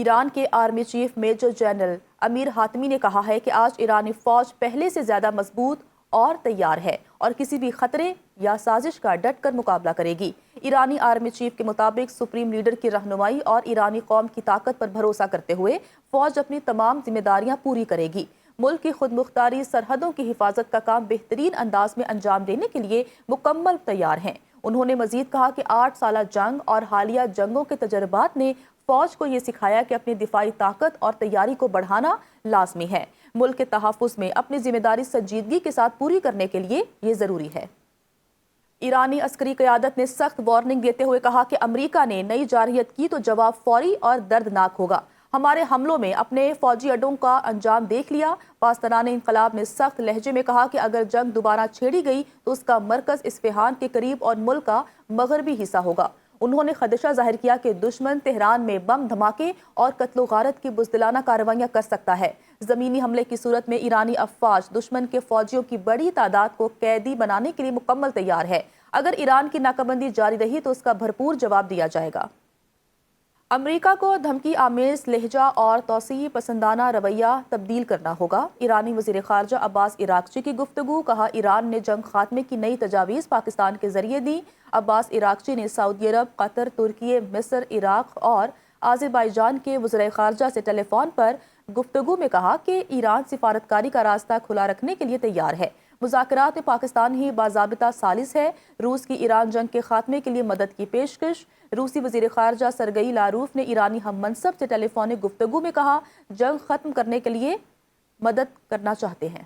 ایران کے army chief major general امیر Hatami نے کہا ہے کہ آج ایرانی فوج پہلے سے زیادہ مضبوط اور تیار ہے اور کسی بھی خطرے یا سازش کا ڈٹ کر مقابلہ کرے گی۔ ایرانی آرمی چیف کے مطابق سپریم لیڈر کی رہنمائی اور ایرانی قوم کی طاقت پر بھروسہ کرتے ہوئے فوج اپنی تمام ذمہ داریاں پوری کرے گی۔ ملک کی خود مختاری سرحدوں کی حفاظت کا کام بہترین انداز میں انجام دینے کے لیے مکمل تیار ہیں۔ انہوں نے مزید کہا کہ 8 سالہ جنگ اور حالیہ جنگوں کے تجربات نے فوج کو یہ سکھایا کہ اپنی دفاعی طاقت اور تیاری کو بڑھانا لازمی ہے۔ ملک کے تحفظ میں اپنی ذمہ داری سنجیدگی کے ساتھ پوری کرنے کے لیے یہ ضروری ہے۔ ایرانی عسکری قیادت نے سخت وارننگ دیتے ہوئے کہا کہ امریکہ نے نئی جارحیت کی تو جواب فوری اور دردناک ہوگا۔ ہمارے حملوں میں اپنے فوجی اڈوں کا انجام دیکھ لیا۔ پاسداران انقلاب نے سخت لہجے میں کہا کہ اگر جنگ دوبارہ چھیڑی گئی تو اس کا مرکز اصفہان کے قریب اور ملک کا مغربی حصہ ہوگا۔ انہوں نے خدشہ ظاہر کیا کہ دشمن تہران میں بم دھماکے اور قتل و غارت کی بزدلانہ کارروائیاں کر سکتا ہے۔ زمینی حملے کی صورت میں ایرانی افواج دشمن کے فوجیوں کی بڑی تعداد کو قیدی بنانے کے لیے مکمل تیار ہے۔ اگر ایران کی ناکہ بندی جاری رہی تو اس کا بھرپور جواب دیا جائے گا۔ امریکہ کو دھمکی آمیز لہجہ اور توسیع پسندانہ رویہ تبدیل کرنا ہوگا۔ ایرانی وزیر خارجہ عباس عراقچی کی گفتگو۔ کہا ایران نے جنگ خاتمے کی نئی تجاویز پاکستان کے ذریعے دی۔ عباس عراقچی نے سعودی عرب، قطر، ترکی، مصر، عراق اور آذربائیجان کے وزرائے خارجہ سے ٹیلی فون پر گفتگو میں کہا کہ ایران سفارتکاری کا راستہ کھلا رکھنے کے لیے تیار ہے۔ مذاکرات میں پاکستان ہی باضابطہ ثالث ہے۔ روس کی ایران جنگ کے خاتمے کے لیے مدد کی پیشکش۔ روسی وزیر خارجہ سرگئی لاروف نے ایرانی ہم منصب سے ٹیلی فونک گفتگو میں کہا جنگ ختم کرنے کے لیے مدد کرنا چاہتے ہیں۔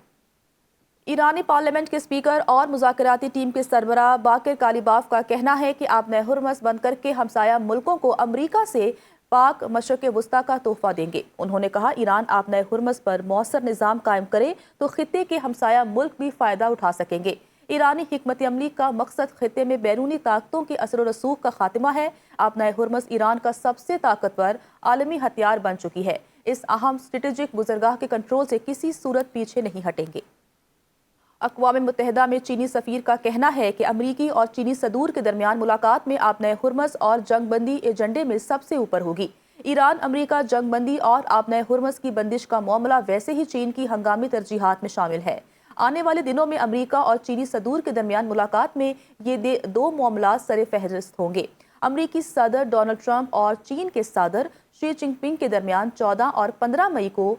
ایرانی پارلیمنٹ کے اسپیکر اور مذاکراتی ٹیم کے سربراہ باقر کالیباف کا کہنا ہے کہ آپ نئے ہرمز بند کر کے ہمسایہ ملکوں کو امریکہ سے پاک مشرق وسطیٰ کا تحفہ دیں گے۔ انہوں نے کہا ایران آپ نئے ہرمز پر مؤثر نظام قائم کرے تو خطے کے ہمسایہ ملک بھی فائدہ اٹھا سکیں گے۔ ایرانی حکمت عملی کا مقصد خطے میں بیرونی طاقتوں کے اثر و رسوخ کا خاتمہ ہے۔ آپ نئے ہرمز ایران کا سب سے طاقتور عالمی ہتھیار بن چکی ہے۔ اس اہم اسٹریٹجک گزرگاہ کے کنٹرول سے کسی صورت پیچھے نہیں ہٹیں گے۔ اقوام متحدہ میں چینی سفیر کا کہنا ہے کہ امریکی اور چینی صدور کے درمیان ملاقات میں آپ نئے ہرمز اور جنگ بندی ایجنڈے میں سب سے اوپر ہوگی۔ ایران امریکہ جنگ بندی اور آپ نئے ہرمز کی بندش کا معاملہ ویسے ہی چین کی ہنگامی ترجیحات میں شامل ہے۔ آنے والے دنوں میں امریکہ اور چینی صدور کے درمیان ملاقات میں یہ دو معاملات سر فہرست ہوں گے۔ امریکی صدر ڈونلڈ ٹرمپ اور چین کے صدر شی جن پنگ کے درمیان 14 اور 15 مئی کو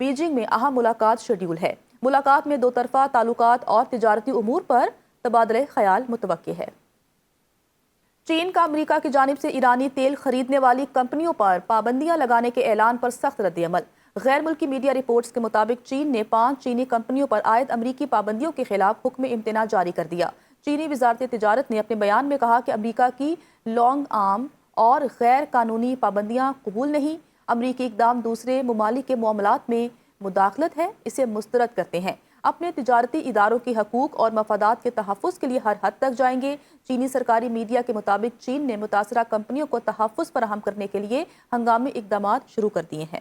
بیجنگ میں اہم ملاقات شیڈول ہے۔ ملاقات میں دو طرفہ تعلقات اور تجارتی امور پر تبادلہ خیال متوقع ہے۔ چین کا امریکہ کی جانب سے ایرانی تیل خریدنے والی کمپنیوں پر پابندیاں لگانے کے اعلان پر سخت رد عمل۔ غیر ملکی میڈیا رپورٹس کے مطابق چین نے 5 چینی کمپنیوں پر عائد امریکی پابندیوں کے خلاف حکم امتناع جاری کر دیا۔ چینی وزارت تجارت نے اپنے بیان میں کہا کہ امریکہ کی لانگ آرم اور غیر قانونی پابندیاں قبول نہیں۔ امریکی اقدام دوسرے ممالک کے معاملات میں مداخلت ہے، اسے مسترد کرتے ہیں۔ اپنے تجارتی اداروں کے حقوق اور مفادات کے تحفظ کے لیے ہر حد تک جائیں گے۔ چینی سرکاری میڈیا کے مطابق چین نے متاثرہ کمپنیوں کو تحفظ فراہم کرنے کے لیے ہنگامی اقدامات شروع کر دیے ہیں۔